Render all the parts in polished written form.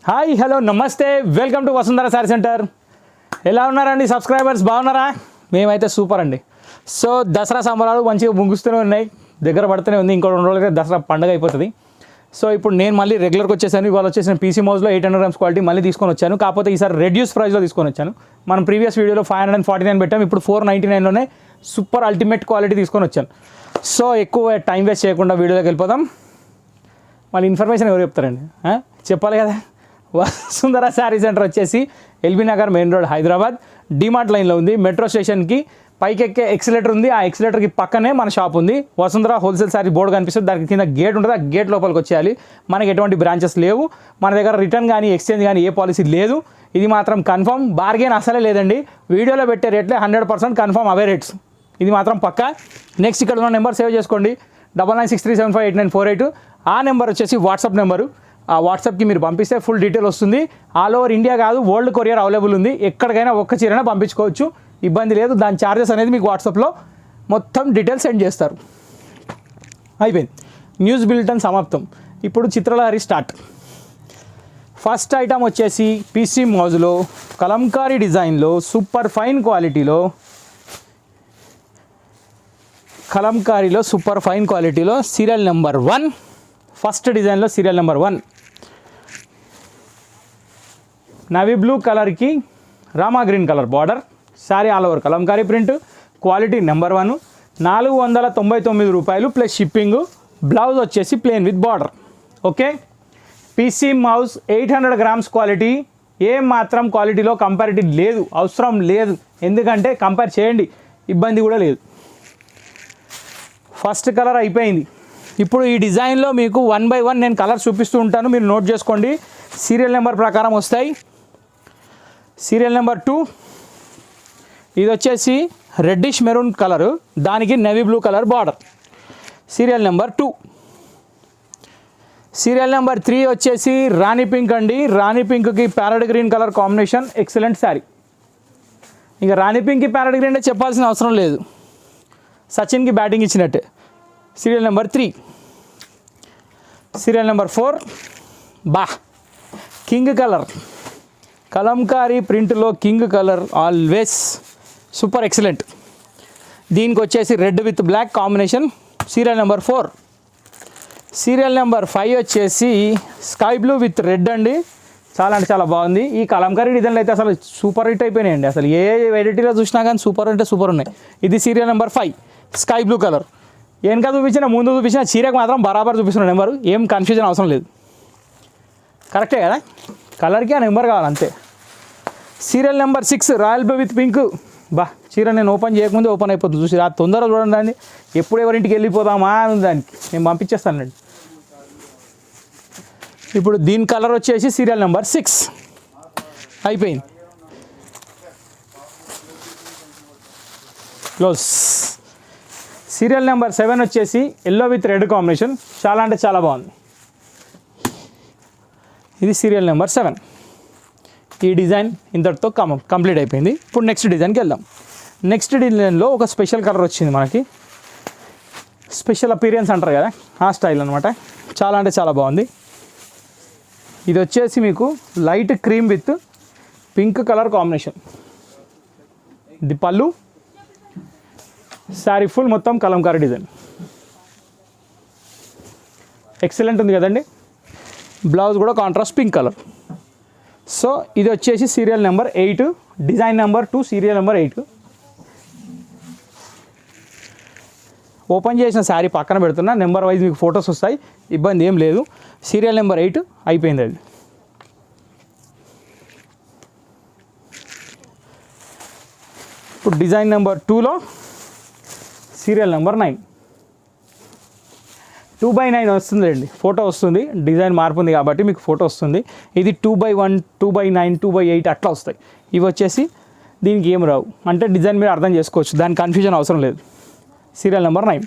Hi hello నమస్తే welcome to Vasundhara sari centre. ఎలా ఉన్నారండి సబ్స్క్రైబర్స్, బాగున్నారా? మేమైతే సూపర్ అండి. సో దసరా సంబరాలు మంచిగా ముగుస్తూనే ఉన్నాయి, దగ్గర పడుతూనే ఉంది. ఇంకో 2 రోజులకి దసరా పండుగ అయిపోతుంది. సో ఇప్పుడు నేను మళ్ళీ రెగ్యులర్కి వచ్చేసాను. ఇవాళ వచ్చేసిన పీసీ మౌజ్లో 800 grams క్వాలిటీ మళ్ళీ తీసుకొని వచ్చాను. కాకపోతే ఈసారి రెడ్యూస్ ప్రైస్లో తీసుకొని వచ్చాను. మనం ప్రీవియస్ వీడియోలో 549 పెట్టాం, ఇప్పుడు 499లోనే సూపర్ అల్టిమేట్ క్వాలిటీ తీసుకొని వచ్చాను. సో ఎక్కువ టైం వేస్ట్ చేయకుండా వీడియోలోకి వెళ్ళిపోదాం. మళ్ళీ ఇన్ఫర్మేషన్ ఎవరు చెప్తారండి, చెప్పాలి కదా. వసుంధర శారీ సెంటర్ వచ్చేసి LB Nagar main road Hyderabad, DMart లైన్లో ఉంది. మెట్రో స్టేషన్కి పైకి ఎక్కే ఎక్సిలేటర్ ఉంది. ఆ ఎక్సిలేటర్కి పక్కనే మన షాప్ ఉంది. వసుంధర హోల్సేల్ శారీ బోర్డు కనిపిస్తుంది, దానికి కింద గేట్ ఉంటుంది. ఆ గేట్ లోపలికి వచ్చేయాలి. మనకి ఎటువంటి బ్రాంచెస్ లేవు, మన దగ్గర రిటర్న్ కానీ ఎక్స్చేంజ్ కానీ ఏ పాలసీ లేదు. ఇది మాత్రం కన్ఫర్మ్, బార్గెన్ అసలే లేదండి. వీడియోలో పెట్టే రేట్లే 100% కన్ఫర్మ్, అవే రేట్స్. ఇది మాత్రం పక్కా. నెక్స్ట్ ఇక్కడ ఉన్న నెంబర్ సేవ్ చేసుకోండి, 9963758948. ఆ నెంబర్ వచ్చేసి వాట్సాప్ నెంబరు. ఆ వాట్సాప్కి మీరు పంపిస్తే ఫుల్ డీటెయిల్ వస్తుంది. ఆల్ ఓవర్ ఇండియా కాదు, వరల్డ్ కొరియర్ అవైలబుల్ ఉంది. ఎక్కడికైనా ఒక్క చీరైనా పంపించుకోవచ్చు, ఇబ్బంది లేదు. దాని ఛార్జెస్ అనేది మీకు వాట్సాప్లో మొత్తం డీటెయిల్స్ సెండ్ చేస్తారు. అయిపోయింది, న్యూస్ బులెటిన్ సమాప్తం. ఇప్పుడు చిత్రలహరి స్టార్ట్. ఫస్ట్ ఐటమ్ వచ్చేసి పీసీ మౌజ్లో కలంకారీ డిజైన్లో సూపర్ ఫైన్ క్వాలిటీలో, కలంకారీలో సూపర్ ఫైన్ క్వాలిటీలో సీరియల్ నెంబర్ 1. ఫస్ట్ డిజైన్లో సీరియల్ నెంబర్ 1 నవీ బ్లూ కలర్కి Rama green colour border. Sari all over kalamkari print, quality number 1. 499 రూపాయలు ప్లస్ షిప్పింగ్. బ్లౌజ్ వచ్చేసి plain with border. Okay, PC మౌజ్ 800 grams క్వాలిటీ. ఏం మాత్రం క్వాలిటీలో కంపారిటివ్ లేదు, అవసరం లేదు. ఎందుకంటే కంపేర్ చేయండి, ఇబ్బంది కూడా లేదు. ఫస్ట్ కలర్ అయిపోయింది. ఇప్పుడు ఈ డిజైన్లో మీకు 1 by 1 నేను కలర్ చూపిస్తూ ఉంటాను, మీరు నోట్ చేసుకోండి. సీరియల్ నెంబర్ ప్రకారం వస్తాయి. సీరియల్ నెంబర్ 2 ఇది వచ్చేసి రెడ్డిష్ మెరూన్ కలరు, దానికి navy blue colour border. Serial number 2. Serial number 3 వచ్చేసి రాణి పింక్ అండి. రాణి పింక్కి parrot green colour combination, excellent sari. ఇంకా రాణి పింక్కి ప్యారెట్ గ్రీన్ అంటే చెప్పాల్సిన అవసరం లేదు, సచిన్కి బ్యాటింగ్ ఇచ్చినట్టే. Serial number 3. Serial number 4 king colour, kalamkari ప్రింట్లో king colour always super excellent. దీనికి వచ్చేసి red with black combination. Serial number 4. Serial number 5 వచ్చేసి స్కై బ్లూ విత్ రెడ్ అండి. చాలా అంటే చాలా బాగుంది. ఈ కలంకారీ డిజైన్లు అయితే అసలు సూపర్ హిట్ అయిపోయినాయండి. అసలు ఏ వెరైటీలో చూసినా కానీ సూపర్ అంటే సూపర్ ఉన్నాయి. ఇది serial number 5 sky blue colour. వెనక చూపించిన ముందు చూపించిన చీరకు మాత్రం బరాబర్ చూపిస్తున్న నెంబరు, ఏం కన్ఫ్యూజన్ అవసరం లేదు. కరెక్టే కదా, కలర్కి ఆ నెంబర్ కావాలి అంతే. Serial number 6 royal blue with pink. చీర నేను ఓపెన్ చేయకముందే ఓపెన్ అయిపోతుంది, చూసి ఆ తొందరగా చూడండి అండి. ఎప్పుడు ఎవరింటికి వెళ్ళిపోదామా అని దానికి నేను పంపించేస్తానండి. ఇప్పుడు దీని కలర్ వచ్చేసి సీరియల్ నెంబర్ 6 అయిపోయింది. క్లోజ్. సీరియల్ నెంబర్ 7 వచ్చేసి ఎల్లో విత్ రెడ్ కాంబినేషన్, చాలా అంటే చాలా బాగుంది. ఇది సీరియల్ నెంబర్ 7. ఈ డిజైన్ ఇంతటితో కంప్లీట్ అయిపోయింది. ఇప్పుడు నెక్స్ట్ డిజైన్కి వెళ్దాం. నెక్స్ట్ డిజైన్లో ఒక స్పెషల్ కలర్ వచ్చింది మనకి, స్పెషల్ అపీరియన్స్ అంటారు కదా, ఆ స్టైల్ అనమాట. చాలా అంటే చాలా బాగుంది. ఇది వచ్చేసి మీకు light cream with pink colour combination. ఇది పళ్ళు, శారీ ఫుల్ మొత్తం కలంకారీ డిజైన్. ఎక్సలెంట్ ఉంది కదండి. బ్లౌజ్ కూడా కాంట్రాస్ట్ పింక్ కలర్. సో ఇది వచ్చేసి serial number 8, design number 2, serial number 8. Open చేసిన శారీ పక్కన పెడుతున్నా, నెంబర్ వైజ్ మీకు ఫొటోస్ వస్తాయి, ఇబ్బంది ఏం లేదు. సీరియల్ నెంబర్ 8 అయిపోయింది. అది ఇప్పుడు డిజైన్ నెంబర్ 2లో సీరియల్ నెంబర్ 9. 2 by 9 వస్తుందండి, ఫోటో వస్తుంది. డిజైన్ మార్పు ఉంది కాబట్టి మీకు ఫోటో వస్తుంది. ఇది 2 by 1, 2 by 9, 2 by 8 అట్లా వస్తాయి. ఇవి వచ్చేసి దీనికి ఏం రావు, అంటే డిజైన్ మీరు అర్థం చేసుకోవచ్చు, దాని కన్ఫ్యూజన్ అవసరం లేదు. Serial number 9.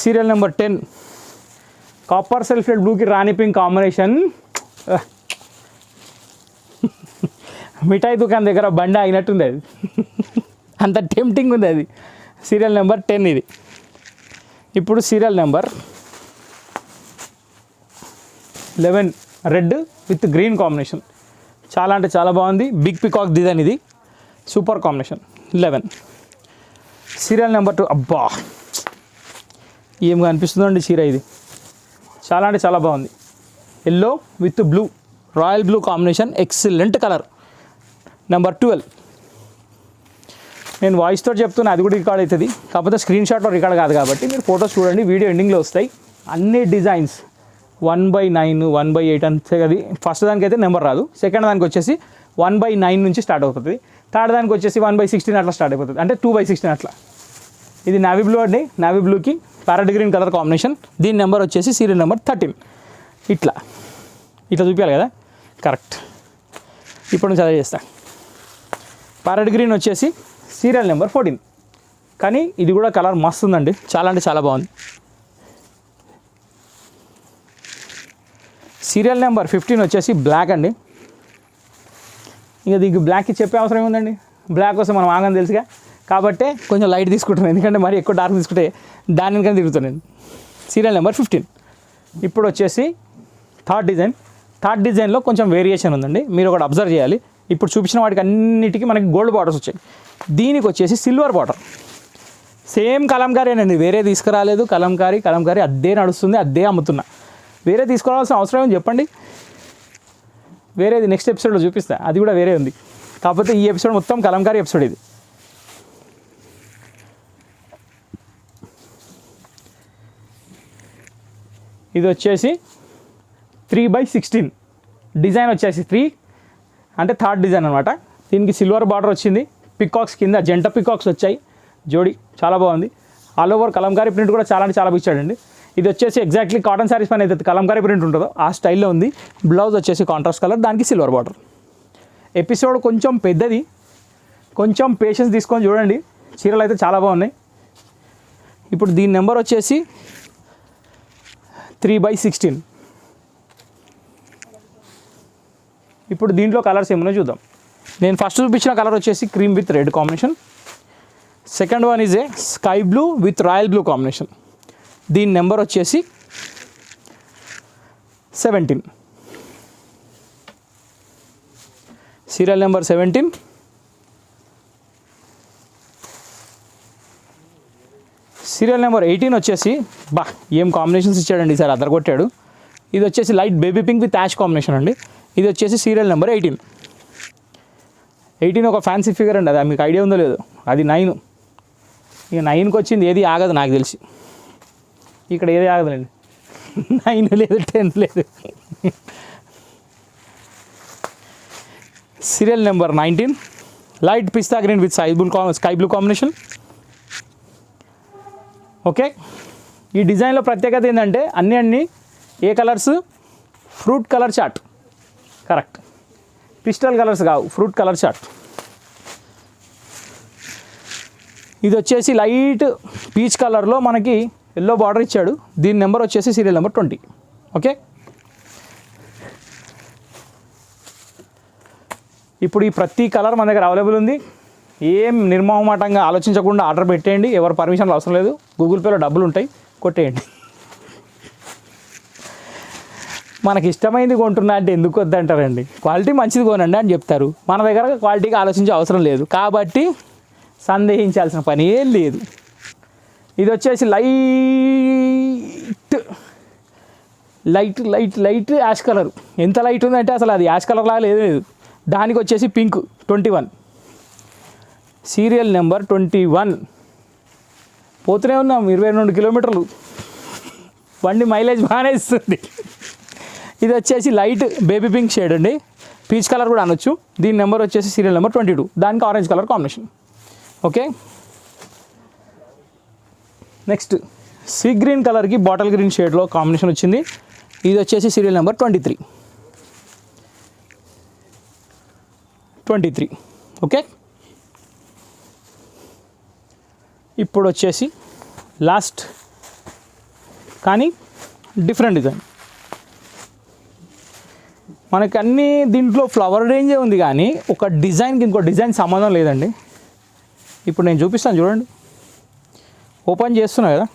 Serial number 10 copper సెల్ఫ్లెడ్ బ్లూకి రాణి పింక్ కాంబినేషన్. మిఠాయి దుకాణం దగ్గర బండి అయినట్టుంది, అది అంత టెంప్టింగ్ ఉంది అది. సీరియల్ నెంబర్ 10 ఇది. ఇప్పుడు serial number 11 red with green combination, చాలా అంటే చాలా బాగుంది. బిగ్ పికాక్ డిజైన్, ఇది సూపర్ కాంబినేషన్. 11 serial number 2. అబ్బా ఏం అనిపిస్తుందండి చీర, ఇది చాలా అంటే చాలా బాగుంది. Yellow with blue, royal blue combination, excellent colour. Number 12. నేను వాయిస్తో చెప్తున్నా, అది కూడా రికార్డ్ అవుతుంది, కాకపోతే స్క్రీన్ షాట్లో రికార్డ్ కాదు కాబట్టి మీరు ఫోటోస్ చూడండి, వీడియో ఎండింగ్లో వస్తాయి. అన్ని డిజైన్స్ 1/9, 1/8 అంతే. అది ఫస్ట్ దానికి అయితే నెంబర్ రాదు, సెకండ్ దానికి వచ్చేసి 1/9 నుంచి స్టార్ట్ అవుతుంది, థర్డ్ దానికి వచ్చేసి 1/16 అట్లా స్టార్ట్ అయిపోతుంది, అంటే 2/16 అట్లా. ఇది నావీ బ్లూ అండి, నావీ బ్లూకి ప్యారెట్ గ్రీన్ కలర్ కాంబినేషన్. దీని నెంబర్ వచ్చేసి సీరియల్ నెంబర్ 13. ఇట్లా చూపించాలి కదా, కరెక్ట్. ఇప్పుడు నుంచి అదే చేస్తా. ప్యారెట్ గ్రీన్ వచ్చేసి సీరియల్ నెంబర్ 14, కానీ ఇది కూడా కలర్ మస్తు ఉందండి, చాలా అంటే చాలా బాగుంది. సీరియల్ నెంబర్ 15 వచ్చేసి బ్లాక్ అండి. ఇంకా దీనికి బ్లాక్కి చెప్పే అవసరం ఏముందండి, బ్లాక్ కోసం మనం ఆగని తెలుసుగా, కాబట్టి కొంచెం లైట్ తీసుకుంటున్నాను, ఎందుకంటే మరి ఎక్కువ డార్క్ తీసుకుంటే దాని వెనక తిరుగుతాను నేను. Serial number 15. ఇప్పుడు వచ్చేసి థర్డ్ డిజైన్లో కొంచెం వేరియేషన్ ఉందండి, మీరు ఒకటి అబ్జర్వ్ చేయాలి. ఇప్పుడు చూపించిన వాటికి అన్నిటికీ మనకి గోల్డ్ బార్డర్స్ వచ్చాయి, దీనికి వచ్చేసి సిల్వర్ బార్డర్. సేమ్ కలంకారీనండి, వేరే తీసుకురాలేదు. కలంకారీ అద్దే నడుస్తుంది, అద్దే అమ్ముతున్నా. వేరే తీసుకోవాల్సిన అవసరం ఏమని చెప్పండి, వేరేది నెక్స్ట్ ఎపిసోడ్లో చూపిస్తా, అది కూడా వేరే ఉంది. కాకపోతే ఈ ఎపిసోడ్ మొత్తం కలంకారీ ఎపిసోడ్. ఇది వచ్చేసి 3/16 డిజైన్ వచ్చేసి 3 అంటే థర్డ్ డిజైన్ అనమాట. దీనికి సిల్వర్ బార్డర్ వచ్చింది, పికాక్స్ కింద జంట పికాక్స్ వచ్చాయి, జోడి చాలా బాగుంది. ఆల్ ఓవర్ కలంకారీ ప్రింట్ కూడా చాలా అంటే చాలా ఇచ్చాడండి. ఇది వచ్చేసి ఎగ్జాక్ట్లీ కాటన్ శారీస్ పైన అయితే కలంకారీ ప్రింట్ ఉంటుందో ఆ స్టైల్లో ఉంది. బ్లౌజ్ వచ్చేసి కాంట్రాస్ట్ కలర్, దానికి సిల్వర్ బార్డర్. ఎపిసోడ్ కొంచెం పెద్దది, కొంచెం పేషెన్స్ తీసుకొని చూడండి, చీరలు అయితే చాలా బాగున్నాయి. ఇప్పుడు దీని నెంబర్ వచ్చేసి 3/16. ఇప్పుడు దీంట్లో కలర్స్ ఏమన్నా చూద్దాం. నేను ఫస్ట్ చూపించిన కలర్ వచ్చేసి cream with red combination. Second one is a sky blue with royal blue combination. దీని నెంబర్ వచ్చేసి 17. Serial number 17. సీరియల్ నెంబర్ 18 వచ్చేసి ఏం కాంబినేషన్స్ ఇచ్చాడండి ఈసారి, అదరగొట్టాడు. ఇది వచ్చేసి light baby pink with ash combination అండి. ఇది వచ్చేసి సీరియల్ నెంబర్ 18 ఒక ఫ్యాన్సీ ఫిగర్ అండి, అది మీకు ఐడియా ఉందో లేదో. అది 9. ఇక 9కి వచ్చింది, ఏది ఆగదు నాకు తెలిసి. ఇక్కడ ఏది ఆగదులేండి, 9 లేదు 10 లేదు. Serial number 19 light pista green with sky blue combination. Okay, ఈ డిజైన్లో ప్రత్యేకత ఏంటంటే అన్నీ ఏ colours, fruit colour chart. Correct, pastel colours కావు, ఫ్రూట్ కలర్ చార్ట్. ఇది వచ్చేసి లైట్ పీచ్ కలర్లో మనకి ఎల్లో బార్డర్ ఇచ్చాడు. దీని నెంబర్ వచ్చేసి సీరియల్ నెంబర్ 20. ఓకే, ఇప్పుడు ఈ ప్రతి కలర్ మన దగ్గర అవైలబుల్ ఉంది. ఏం నిర్మోహమాటంగా ఆలోచించకుండా ఆర్డర్ పెట్టేయండి, ఎవరు పర్మిషన్లు అవసరం లేదు. గూగుల్ పేలో డబ్బులు ఉంటాయి, కొట్టేయండి. మనకి ఇష్టమైంది కొంటున్నా అంటే ఎందుకు వద్దంటారండి, క్వాలిటీ మంచిది కొనండి అని చెప్తారు. మన దగ్గర క్వాలిటీకి ఆలోచించే అవసరం లేదు, కాబట్టి సందేహించాల్సిన పని ఏం లేదు. ఇది వచ్చేసి లైట్ యాష్ కలర్. ఎంత లైట్ ఉందంటే అసలు అది యాష్ కలర్ లాగా లేదు. దానికి వచ్చేసి పింక్ 21. Serial number 21. పోతూనే ఉన్నాం, 22 కిలోమీటర్లు, బండి మైలేజ్ బాగానే ఇస్తుంది. ఇది వచ్చేసి లైట్ బేబీ పింక్ షేడ్ అండి, పీచ్ కలర్ కూడా అనొచ్చు. దీని నెంబర్ వచ్చేసి సీరియల్ నెంబర్ 22, దానికి orange colour combination. Okay, next sea green కలర్కి బాటిల్ గ్రీన్ షేడ్లో కాంబినేషన్ వచ్చింది. ఇది వచ్చేసి సీరియల్ నెంబర్ 23. ఓకే, ఇప్పుడు వచ్చేసి లాస్ట్ కానీ డిఫరెంట్ డిజైన్. మనకి అన్నీ దీంట్లో ఫ్లవర్ రేంజే ఉంది, కానీ ఒక డిజైన్కి ఇంకో డిజైన్ సంబంధం లేదండి. ఇప్పుడు నేను చూపిస్తాను చూడండి, ఓపెన్ చేస్తున్నా కదా.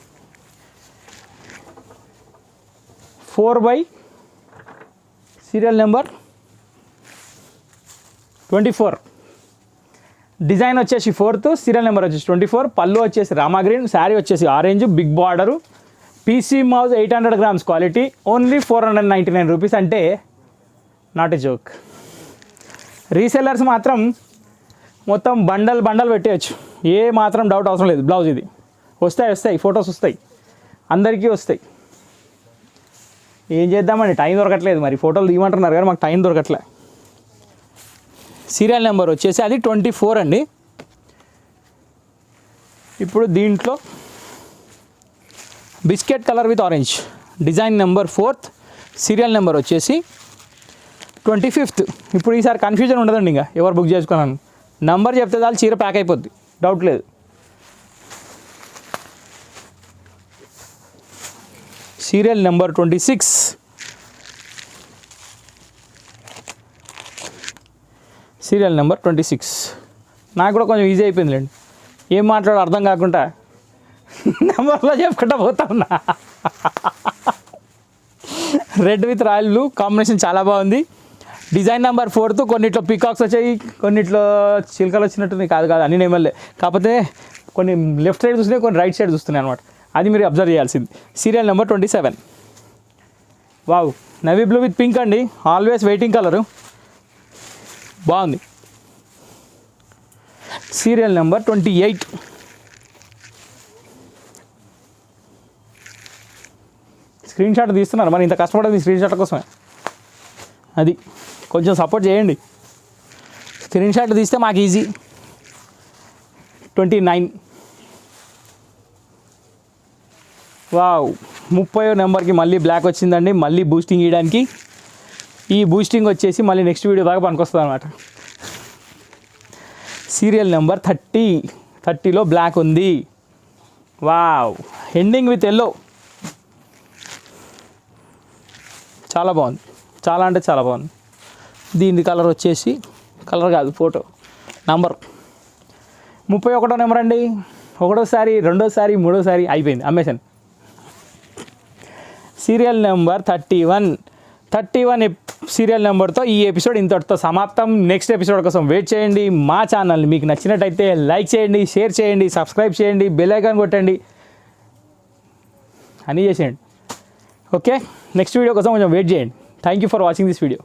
4/8 సీరియల్ నెంబర్ 24. డిజైన్ వచ్చేసి 4th, సీరియల్ నెంబర్ వచ్చేసి 24. పళ్ళు వచ్చేసి రామా గ్రీన్, శారీ వచ్చేసి ఆరెంజ్, బిగ్ బార్డరు, పీసీ మౌజ్ 800 grams క్వాలిటీ, ఓన్లీ 499 రూపీస్. అంటే నాట్ ఎ జోక్. రీసెల్లర్స్ మాత్రం మొత్తం బండల్ పెట్టేయచ్చు, ఏ మాత్రం డౌట్ అవసరం లేదు. బ్లౌజ్ ఇది వస్తాయి, ఫొటోస్ వస్తాయి, అందరికీ వస్తాయి. ఏం చేద్దామండి, టైం దొరకట్లేదు. మరి ఫోటోలు తీయమంటున్నారు కానీ మాకు టైం దొరకట్లే. సీరియల్ నెంబర్ వచ్చేసి అది 24 అండి. ఇప్పుడు దీంట్లో biscuit colour with orange, design number 4th, serial number వచ్చేసి 25th. ఇప్పుడు ఈసారి కన్ఫ్యూజన్ ఉండదండి, ఇంకా ఎవరు బుక్ చేసుకున్నాను నంబర్ చెప్తే చాలు చీర ప్యాక్ అయిపోద్ది, డౌట్ లేదు. Serial number 26, serial number 26. నాకు కూడా కొంచెం ఈజీ అయిపోయిందిలేండి, ఏం మాట్లాడో అర్థం కాకుండా నెంబర్లో చెప్పుకుంటా పోతా ఉన్నా. Red with royal blue combination చాలా బాగుంది. డిజైన్ నెంబర్ 4th, కొన్నిట్లో పీకాక్స్ వచ్చాయి, కొన్నిట్లో చిలకలు వచ్చినట్టుంది. కాదు అన్ని నేమల్లే, కాకపోతే కొన్ని లెఫ్ట్ సైడ్ చూస్తున్నాయి, కొన్ని రైట్ సైడ్ చూస్తున్నాయి అనమాట. అది మీరు అబ్జర్వ్ చేయాల్సింది. Serial number 27. Wow, navy blue with pink అండి, ఆల్వేస్ వెయిటింగ్ కలరు, బాగుంది. Serial number 28. స్క్రీన్ షాట్ తీస్తున్నారు, మరి ఇంత కష్టపడేది స్క్రీన్ షాట్ కోసమే. అది కొంచెం సపోర్ట్ చేయండి, స్క్రీన్ షాట్ తీస్తే మాకు ఈజీ. 29. వావ్, 30వ నెంబర్కి మళ్ళీ బ్లాక్ వచ్చిందండి, మళ్ళీ బూస్టింగ్ ఇవ్వడానికి. ఈ బూస్టింగ్ వచ్చేసి మళ్ళీ నెక్స్ట్ వీడియో దాకా పనికొస్తుంది అనమాట. సీరియల్ నెంబర్ 30లో బ్లాక్ ఉంది. వావ్, ఎండింగ్ విత్ ఎల్లో, చాలా బాగుంది, చాలా అంటే చాలా బాగుంది. దీని కలర్ వచ్చేసి, కలర్ కాదు ఫోటో నంబర్ 31వ నెంబర్ అండి. 1వసారి, 2వసారి, 3వసారి అయిపోయింది, అమ్మేశాను. సీరియల్ నెంబర్ 31 సీరియల్ నెంబర్తో ఈ ఎపిసోడ్ ఇంతటితో సమాప్తం. నెక్స్ట్ ఎపిసోడ్ కోసం వెయిట్ చేయండి. మా ఛానల్ని మీకు నచ్చినట్టయితే లైక్ చేయండి, షేర్ చేయండి, సబ్స్క్రైబ్ చేయండి, బెల్ ఐకాన్ కొట్టండి, అన్నీ చేసేయండి. ఓకే, నెక్స్ట్ వీడియో కోసం కొంచెం వెయిట్ చేయండి. Thank you for watching this video.